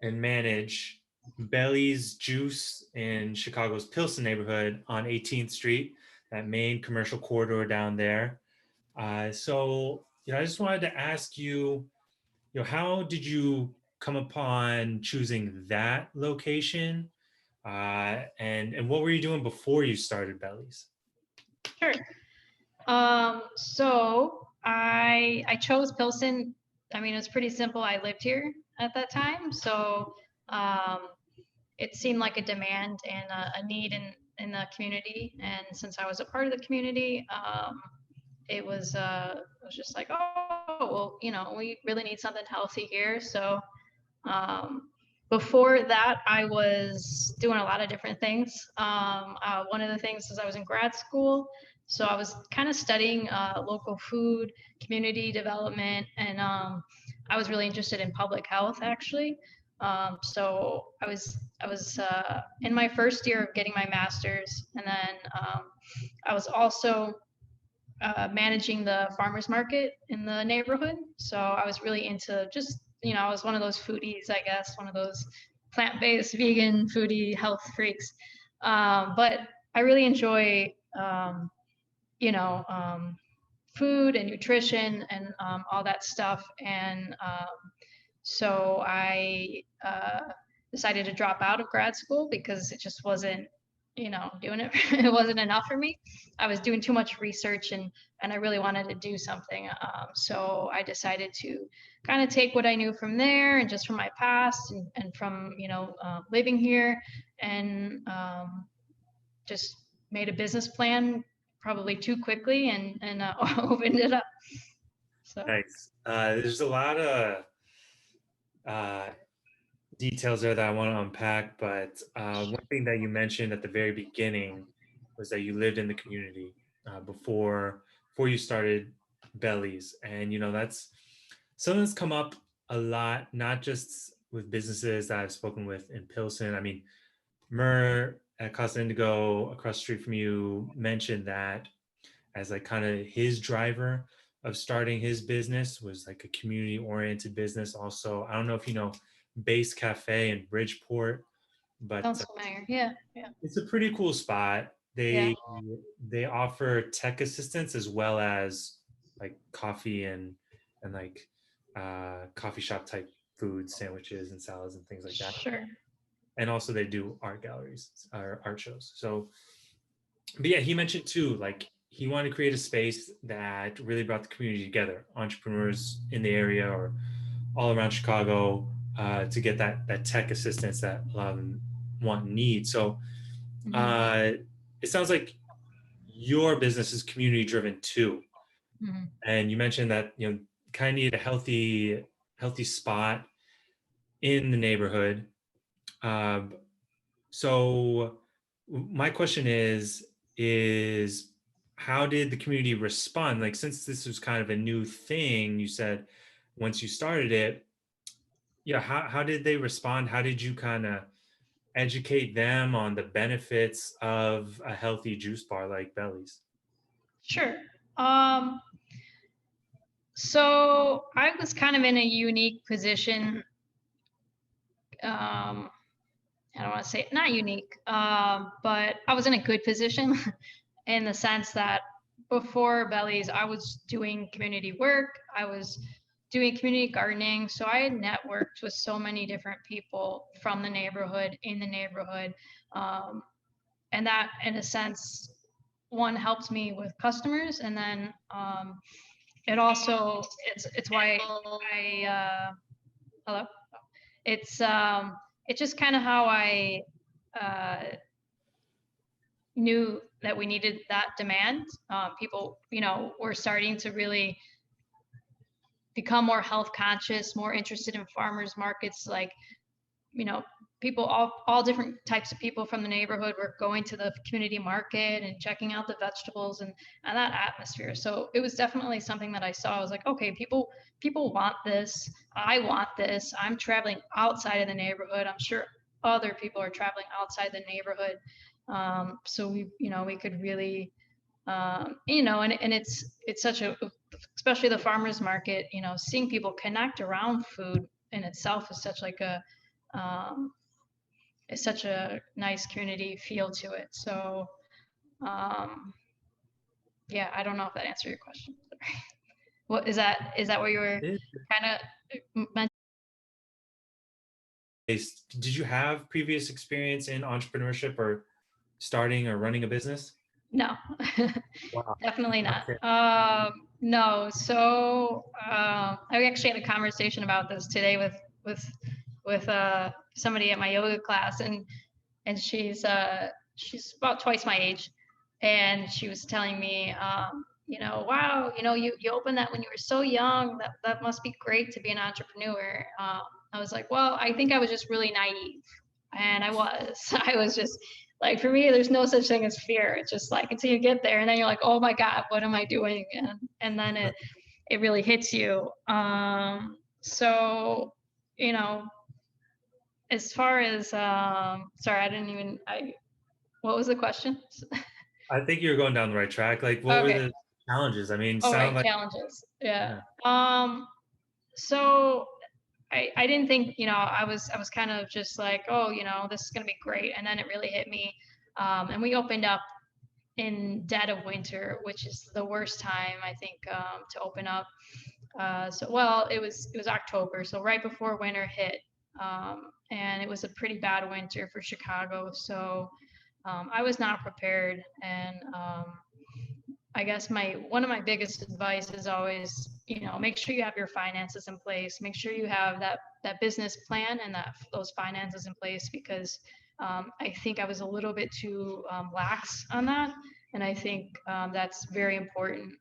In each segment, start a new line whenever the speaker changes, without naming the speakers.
and manage Belly's Juice in Chicago's Pilsen neighborhood on 18th Street, that main commercial corridor down there. I just wanted to ask you, how did you come upon choosing that location? And what were you doing before you started Belly's?
Sure. So I chose Pilsen. I mean, it was pretty simple. I lived here at that time, so um, it seemed like a demand and a need in the community. And since I was a part of the community, it was just like, oh, well, we really need something healthy here. So um, before that, I was doing a lot of different things. One of the things is I was in grad school, so I was kind of studying local food, community development, and I was really interested in public health actually. So I was in my first year of getting my master's, and then I was also managing the farmers market in the neighborhood. So I was really into just, I was one of those foodies, I guess, one of those plant-based, vegan, foodie, health freaks. But I really enjoy, you know, um, food and nutrition and all that stuff. And so I decided to drop out of grad school because it just wasn't, doing it. It wasn't enough for me. I was doing too much research and I really wanted to do something. So I decided to kind of take what I knew from there and just from my past and from living here and just made a business plan probably too quickly and opened it up. So
Nice. There's a lot of uh, details there that I want to unpack, but one thing that you mentioned at the very beginning was that you lived in the community before you started Bellies, and that's something that's come up a lot, not just with businesses that I've spoken with in Pilsen. I mean, Mur at Casa Indigo across the street from you mentioned that as like kind of his driver of starting his business was like a community oriented business. Also, I don't know if you know Base Cafe in Bridgeport, but
sounds familiar. Yeah, yeah,
it's a pretty cool spot.
yeah.
They offer tech assistance as well as like coffee and like coffee shop type food, sandwiches and salads and things like that.
Sure.
And also they do art galleries or art shows. So but yeah, he mentioned too, like he wanted to create a space that really brought the community together, entrepreneurs in the area or all around Chicago, to get that tech assistance that a lot of them want and need. So
Hmm.
uh, it sounds like your business is community driven too,
Hmm.
and you mentioned that kind of need a healthy spot in the neighborhood. Um, So my question is how did the community respond? Like since this was kind of a new thing, you said once you started it, yeah, how did they respond? How did you kind of educate them on the benefits of a healthy juice bar like Belly's?
Sure. Um, so I was kind of in a unique position. Um, I don't want to say not unique, but I was in a good position in the sense that before Bellies, I was doing community work. I was doing community gardening. So I had networked with so many different people from the neighborhood, in the neighborhood. Um, and that, in a sense, one helped me with customers. And then it also, it's why hello? It's, it's just kind of how I uh, knew that we needed that demand. People, were starting to really become more health conscious, more interested in farmers markets. Like, you know, people, all different types of people from the neighborhood were going to the community market and checking out the vegetables and that atmosphere. So it was definitely something that I saw. I was like, okay, people want this. I want this. I'm traveling outside of the neighborhood. I'm sure other people are traveling outside the neighborhood. So we could really, and it's such a, especially the farmers market, seeing people connect around food in itself is such like it's such a nice community feel to it. So um, yeah, I don't know if that answered your question. What is that? Is that what you were
It
kind of mentioning?
did you have previous experience in entrepreneurship or starting or running a business?
No,
Wow.
definitely not.
Okay.
No. So I actually had a conversation about this today with with somebody at my yoga class, and she's about twice my age, and she was telling me, wow, you opened that when you were so young. That must be great to be an entrepreneur. I was like, well, I think I was just really naive, and I was. I was just like, for me, there's no such thing as fear. It's just like until you get there, and then you're like, oh my god, what am I doing? And then it really hits you. So you know, as far as sorry, I what was the question?
I think you're going down the right track. Like, what were
Okay.
the challenges? I mean,
All
sound
right,
like,
challenges. Yeah.
yeah,
So I didn't think, I was kind of just like, oh, this is gonna be great. And then it really hit me. And we opened up in dead of winter, which is the worst time I think to open up. Well, it was October, so right before winter hit, and it was a pretty bad winter for Chicago. So I was not prepared, and I guess my one of my biggest advice is always, make sure you have your finances in place. Make sure you have that business plan and those finances in place, because I think I was a little bit too lax on that, and I think that's very important,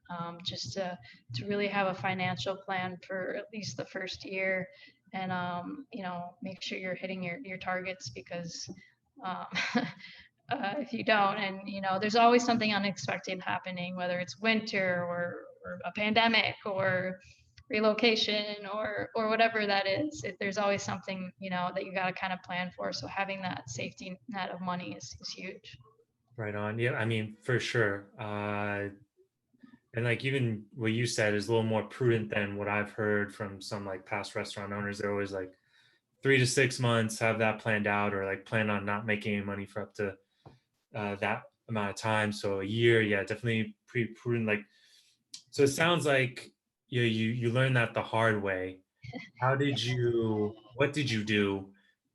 just to really have a financial plan for at least the first year, and make sure you're hitting your targets, because um, if you don't, and there's always something unexpected happening, whether it's winter or a pandemic or relocation or whatever that is. There's always something that you got to kind of plan for, so having that safety net of money is huge.
right on. Yeah, I mean, for sure. And like even what you said is a little more prudent than what I've heard from some like past restaurant owners. They're always like 3 to 6 months, have that planned out, or like plan on not making any money for up to that amount of time. So a year, yeah, definitely pretty prudent. Like, so it sounds like you learned that the hard way. What did you do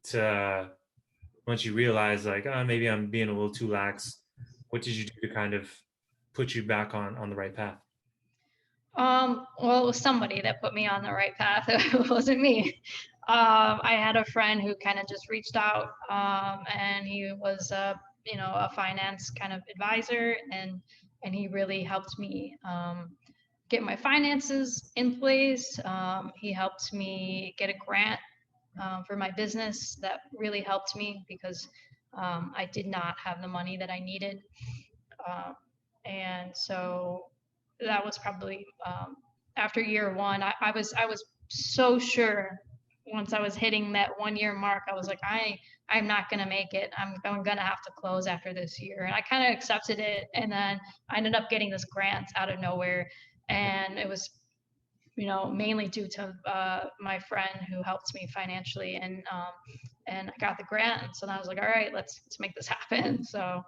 to, once you realize like, oh, maybe I'm being a little too lax, what did you do to kind of put you back on the right path?
Well, it was somebody that put me on the right path. It wasn't me. I had a friend who kind of just reached out, and he was a finance kind of advisor, and he really helped me get my finances in place. He helped me get a grant for my business that really helped me, because I did not have the money that I needed. Um, and so that was probably after year one. I was so sure once I was hitting that 1 year mark. I was like, I'm not gonna make it. I'm gonna have to close after this year. And I kind of accepted it. And then I ended up getting this grant out of nowhere, and it was mainly due to my friend who helped me financially, and I got the grant. And so then I was like, all right, let's make this happen. So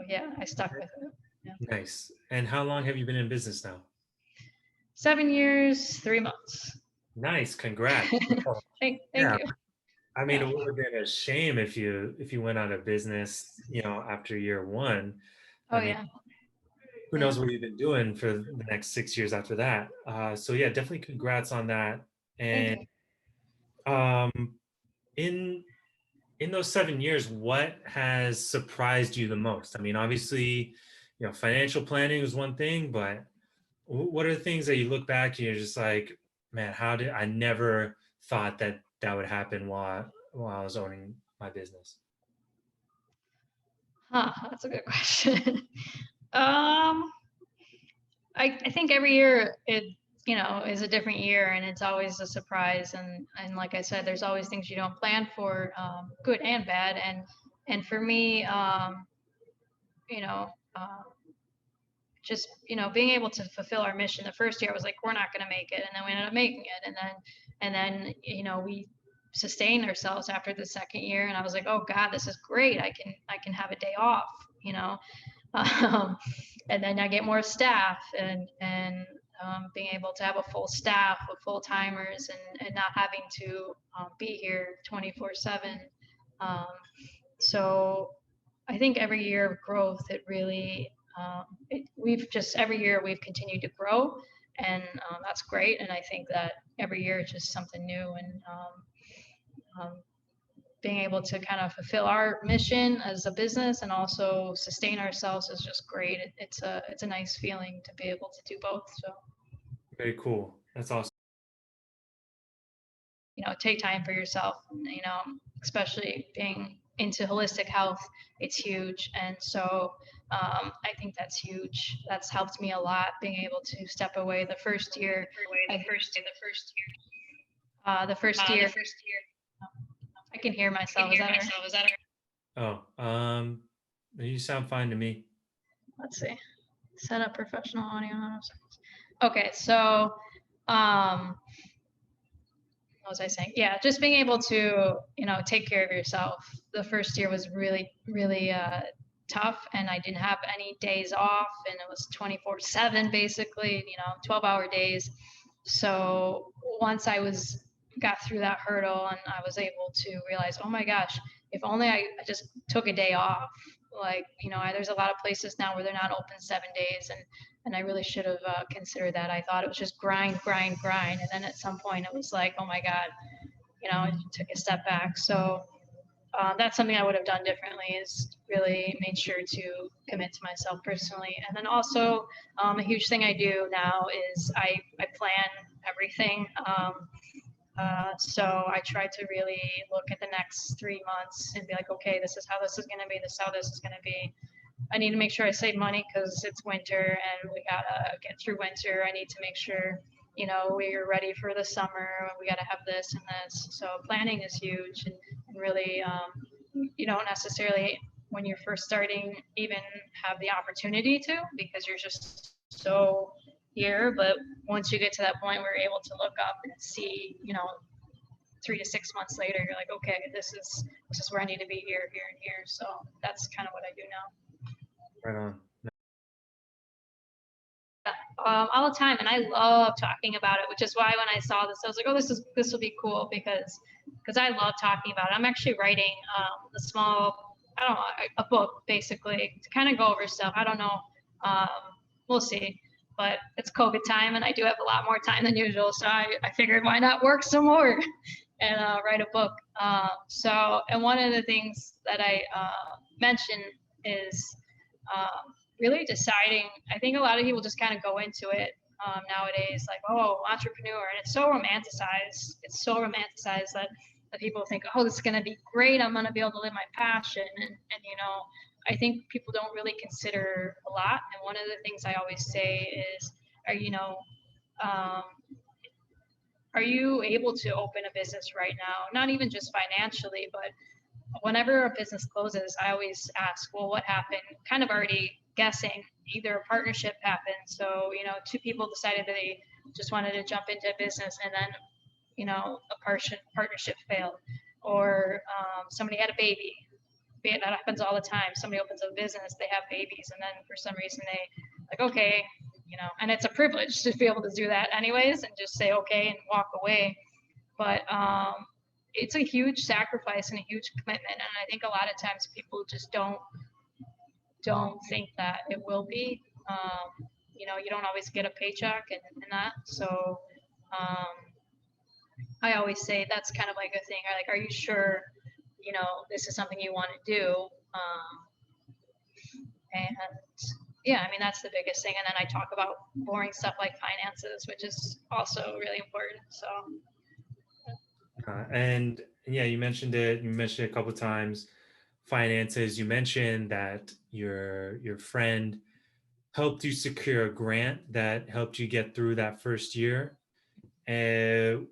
yeah, I stuck with it. Yeah.
Nice. And how long have you been in business now?
7 years, 3 months.
Nice. Congrats. Oh,
Thank
yeah.
you.
I mean,
Yeah.
it would have been a shame if you went out of business, after year one.
Oh
I mean,
yeah.
who
Yeah.
knows what you've been doing for the next 6 years after that. So yeah, definitely congrats on that.
Thank
And
you.
um, in in those 7 years, what has surprised you the most? I mean, obviously, financial planning is one thing, but what are the things that you look back and you're just like, man, how did I never thought that that would happen while I was owning my business?
Huh. That's a good question. um, I think every year it is a different year, and it's always a surprise, and like I said, there's always things you don't plan for, good and bad, and for me, you know um, just being able to fulfill our mission. The first year I was like, we're not going to make it, and then we ended up making it, and then we sustain ourselves after the second year. And I was like, oh God, this is great. I can have a day off, you know. Um, and then I get more staff and being able to have a full staff of full timers and not having to be here 24/7. Um, so I think every year of growth, it really, we've just every year we've continued to grow, and that's great. And I think that every year it's just something new, and being able to kind of fulfill our mission as a business and also sustain ourselves is just great. It's a nice feeling to be able to do both. So
Very cool. That's awesome.
take time for yourself. Especially being into holistic health, it's huge. And so I think that's huge. That's helped me a lot being able to step away the first year. The first year. I can hear myself. Is that
Oh, you sound fine to me.
Let's see. Set up professional audio. Okay, so what was I saying? Yeah, just being able to, take care of yourself. The first year was really, really tough, and I didn't have any days off, and it was 24/7 basically, 12-hour days. So once I got through that hurdle and I was able to realize, oh my gosh, if only I just took a day off. Like, there's a lot of places now where they're not open 7 days, and I really should have considered that. I thought it was just grind, grind, grind, and then at some point it was like, oh my God, I took a step back. So that's something I would have done differently, is really made sure to commit to myself personally. And then also a huge thing I do now is I plan everything. So I try to really look at the next 3 months and be like, okay, this is how this is going to be. This is how this is going to be. I need to make sure I save money because it's winter and we gotta get through winter. I need to make sure, we're ready for the summer. We gotta have this and this. So planning is huge, and really, you don't necessarily, when you're first starting, even have the opportunity to, because you're just so here. But once you get to that point where you're able to look up and see, 3 to 6 months later, you're like, okay, this is where I need to be, here, here, and here. So that's kind of what I do now.
Right on.
All the time, and I love talking about it, which is why when I saw this, I was like, oh, this will be cool, because I love talking about it. I'm actually writing a small, I don't know, a book basically to kind of go over stuff. I don't know, we'll see, but it's COVID time and I do have a lot more time than usual, so I figured why not work some more and write a book. And one of the things that I mentioned is really deciding. I think a lot of people just kind of go into it nowadays like, oh, entrepreneur, and it's so romanticized. It's so romanticized that people think, oh, this is going to be great. I'm going to be able to live my passion. And I think people don't really consider a lot. And one of the things I always say is, are you able to open a business right now? Not even just financially, but whenever a business closes, I always ask, well, what happened? Kind of already guessing. Either a partnership happened. So, two people decided that they just wanted to jump into a business, and then, a partnership failed. Or somebody had a baby. That happens all the time. Somebody opens a business, they have babies, and then for some reason they like, okay, and it's a privilege to be able to do that anyways, and just say okay and walk away. But it's a huge sacrifice and a huge commitment, and I think a lot of times people just don't think that it will be. You don't always get a paycheck and that. So I always say that's kind of like a thing. Like, are you sure, this is something you want to do? And yeah, I mean, that's the biggest thing. And then I talk about boring stuff like finances, which is also really important. So.
And yeah, you mentioned it. You mentioned it a couple of times. Finances. You mentioned that your friend helped you secure a grant that helped you get through that first year. So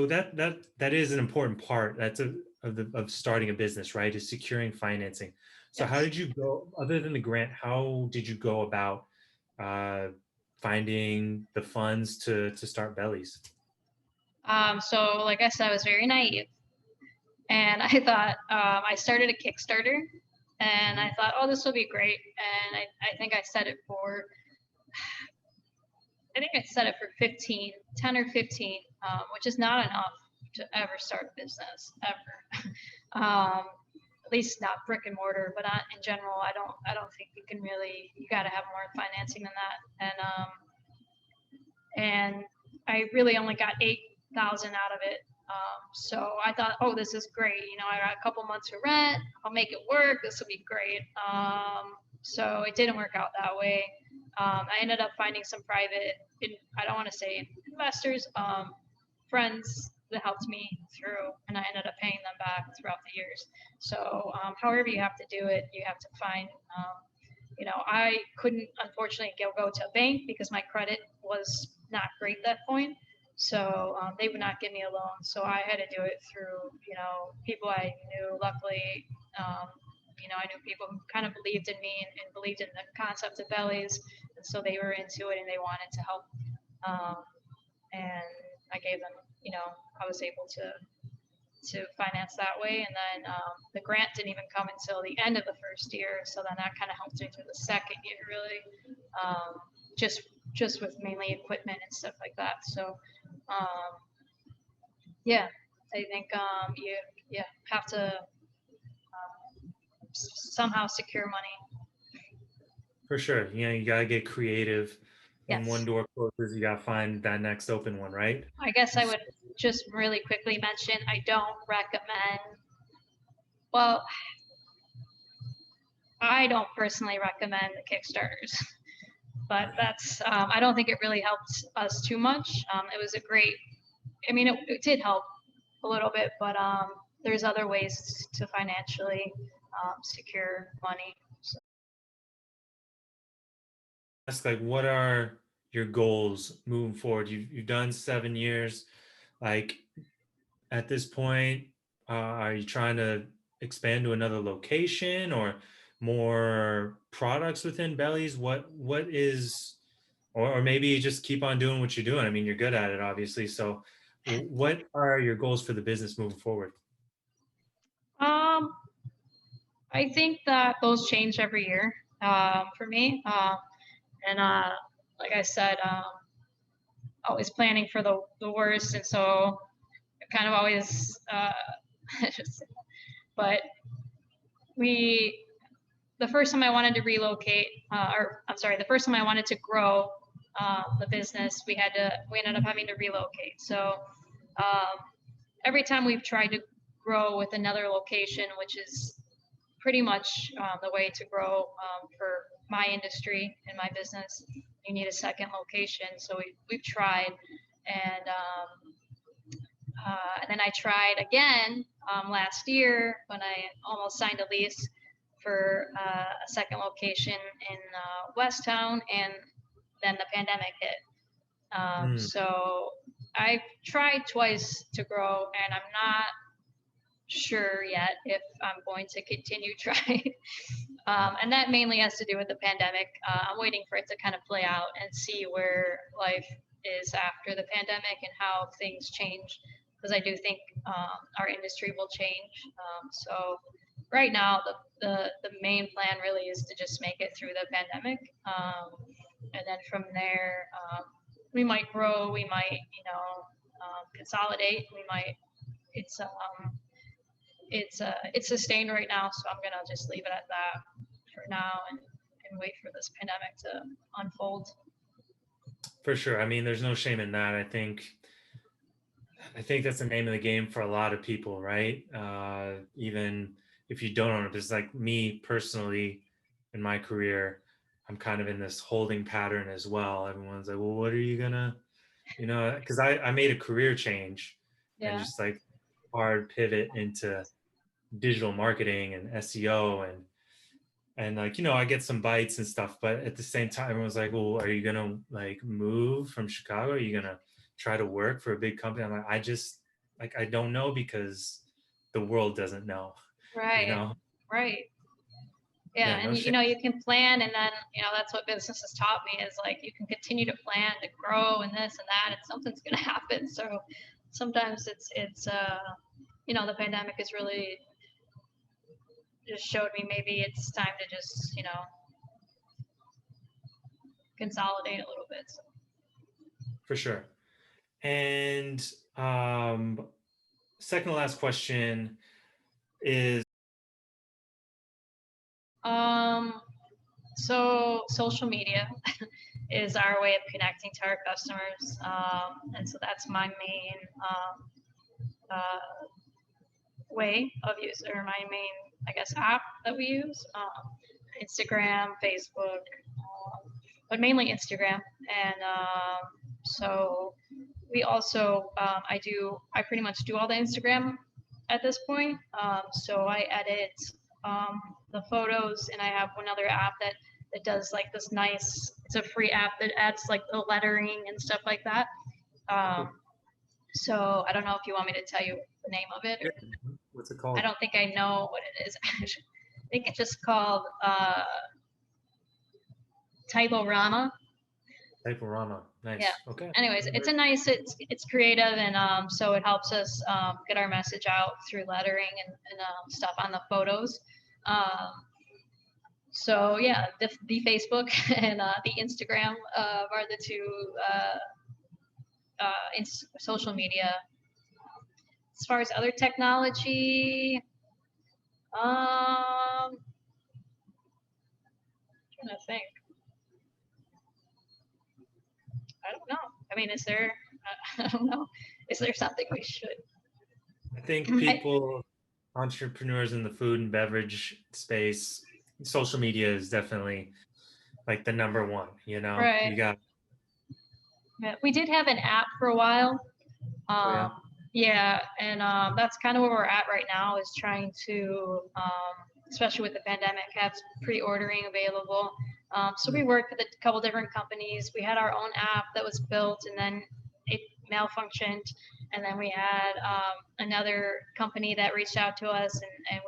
that is an important part. That's of starting a business, right? Is securing financing. So
Yes.
how did you go, other than the grant? How did you go about finding the funds to start Bellies?
So like I said, I was very naive, and I thought I started a Kickstarter, and I thought, oh, this will be great. And I think I set it for, I think I set it for 15, 10 or 15, which is not enough to ever start a business ever. At least not brick and mortar, but not in general. I don't think you can really. You got to have more financing than that. And I really only got 8,000 out of it. So I thought, oh, this is great. You know, I got a couple months for rent. I'll make it work. This will be great. So it didn't work out that way. I ended up finding some private, I don't want to say investors, friends that helped me through, and I ended up paying them back throughout the years. So however you have to do it, you have to find. You know, I couldn't unfortunately go to a bank because my credit was not great at that point. So they would not give me a loan. So I had to do it through, you know, people I knew. Luckily, um, you know, I knew people who kind of believed in me and believed in the concept of bellies, and so they were into it and they wanted to help. Um, and I gave them, you know, I was able to finance that way. And then the grant didn't even come until the end of the first year, so then that kind of helped me through the second year, really, um, just just with mainly equipment and stuff like that. So um, yeah, I think you have to somehow secure money.
For sure. You know, you gotta get creative. When one
Yes,
door closes, you gotta find that next open one, right?
I guess I would just really quickly mention I don't recommend. Well, I don't personally recommend the Kickstarters. But that's I don't think it really helped us too much. It was a great. I mean, it did help a little bit, but there's other ways to financially secure money. So,
Ask like, what are your goals moving forward? You've done 7 years. Like at this point, are you trying to expand to another location or more products within Bellies? What is, or maybe you just keep on doing what you're doing. I mean, you're good at it, obviously. So, what are your goals for the business moving forward?
um, I think that those change every year for me, and like I said, always planning for the worst, and so kind of always. But we the first time I wanted to relocate, or I'm sorry, the first time I wanted to grow the business, we ended up having to relocate. So um, every time we've tried to grow with another location, which is pretty much the way to grow for my industry and my business, you need a second location. So we've tried, and then I tried again last year when I almost signed a lease for a second location in West Town, and then the pandemic hit.
Hmm.
So I've tried twice to grow, and I'm not sure yet if I'm going to continue trying. And that mainly has to do with the pandemic. I'm waiting for it to kind of play out and see where life is after the pandemic and how things change, because I do think our industry will change. So right now, the main plan really is to just make it through the pandemic, and then from there, we might grow, we might, you know, consolidate, we might. It's it's sustained right now, so I'm gonna just leave it at that for now and wait for this pandemic to unfold.
For sure. I mean, there's no shame in that. I think that's the name of the game for a lot of people, right? Even if you don't own it, it's like me personally in my career, I'm kind of in this holding pattern as well. Everyone's like, well, what are you gonna, because I made a career change and
Yeah.
just like hard pivot into digital marketing and SEO and like I get some bites and stuff, but at the same time I was like, well, are you gonna like move from Chicago, are you gonna try to work for a big company? I'm like, I just like I don't know, because the world doesn't know you
Right.
know
Right. Yeah,
yeah, no
and
shame.
you can plan, and then that's what business has taught me is like you can continue to plan to grow and this and that, and something's gonna happen. So sometimes the pandemic has really just showed me maybe it's time to just consolidate a little bit. So,
For sure. And second to last question is
um, so social media is our way of connecting to our customers, and so that's my main way of use, or my main, I guess, app that we use. Instagram, Facebook, but mainly Instagram. And so we also, I pretty much do all the Instagram at this point. So I edit the photos, and I have another app that does like this nice. It's a free app that adds like the lettering and stuff like that. Um,
cool.
so I don't know if you want me to tell you the name of it.
Yeah.
Or,
What's it
I
called?
don't think I know what it is. I think it's just called Typorama.
Typorama.
Yeah.
Nice. Okay.
Anyways, it's creative, and so it helps us get our message out through lettering and stuff on the photos. Um, so yeah, the Facebook and the Instagram are the two social media. As far as other technology, I'm trying to think. I don't know. I mean, is there? I don't know. Is there something we should?
I think people, entrepreneurs in the food and beverage space, social media is definitely like the number one, you know?
Right.
You got,
Yeah, we did have an app for a while.
oh yeah.
Um, yeah, and that's kind of where we're at right now, is trying to, especially with the pandemic, have pre-ordering available. So we worked with a couple different companies. We had our own app that was built, and then it malfunctioned. And then we had another company that reached out to us, and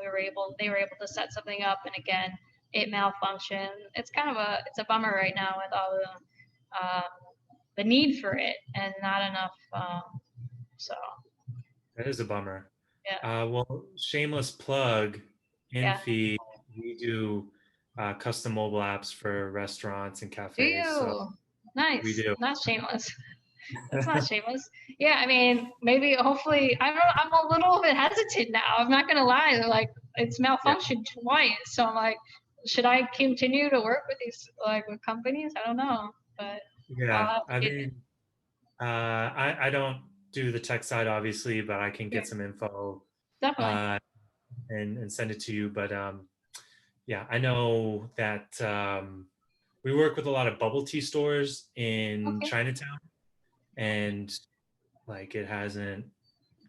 they were able to set something up, and again, it malfunctioned. It's a bummer right now with all the need for it and not enough. So
That is a bummer.
yeah,
Well, shameless plug, in
yeah.
feed, we do custom mobile apps for restaurants and
Do
cafes. So
you?
we
Nice.
do.
Not shameless. That's not shameless. Yeah, I mean, maybe, hopefully, I don't know. I'm a little bit hesitant now. I'm not gonna lie. Like, it's
Yeah.
malfunctioned twice, so I'm like, should I continue to work with these with companies? I don't know, but I'll
Yeah.
have
I
to get
mean, I don't do the tech side, obviously, but I can
yeah,
get some info
definitely.
uh, and send it to you. But yeah, I know that we work with a lot of bubble tea stores in
Okay,
Chinatown, and like it hasn't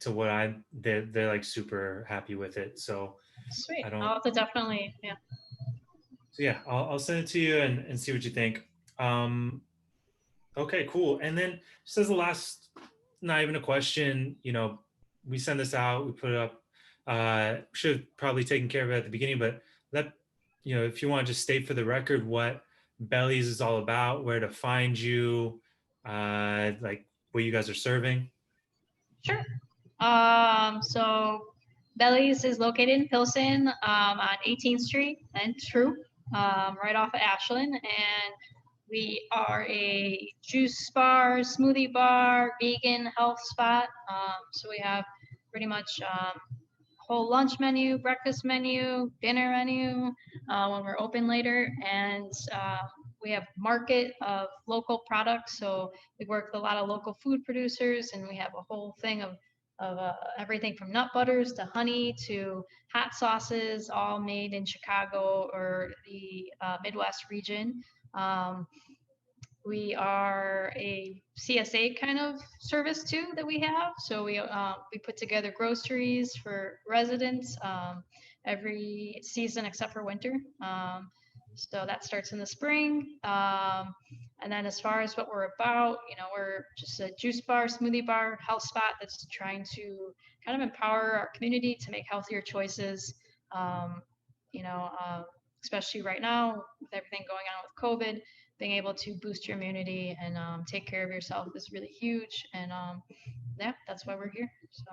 to what they're like super happy with it. So
sweet.
I don't.
I'll have to definitely yeah.
So yeah, I'll send it to you and see what you think. Um, okay, cool. And then just as the last, not even a question, we send this out, we put it up. Should have probably taken care of it at the beginning, but let if you want to just state for the record what Bellies is all about, where to find you, like what you guys are serving.
Sure. So Belli's is located in Pilsen on 18th Street and True, right off of Ashland. And we are a juice bar, smoothie bar, vegan health spot. So we have pretty much whole lunch menu, breakfast menu, dinner menu when we're open later. And we have market of local products. So we work with a lot of local food producers, and we have a whole thing of everything from nut butters to honey to hot sauces, all made in Chicago or the Midwest region. Um, we are a CSA kind of service too that we have. So we put together groceries for residents every season except for winter. So that starts in the spring. And then as far as what we're about, we're just a juice bar, smoothie bar, health spot that's trying to kind of empower our community to make healthier choices. Um, you know, uh, Especially right now with everything going on with COVID, being able to boost your immunity and take care of yourself is really huge. And yeah, that's why we're here. So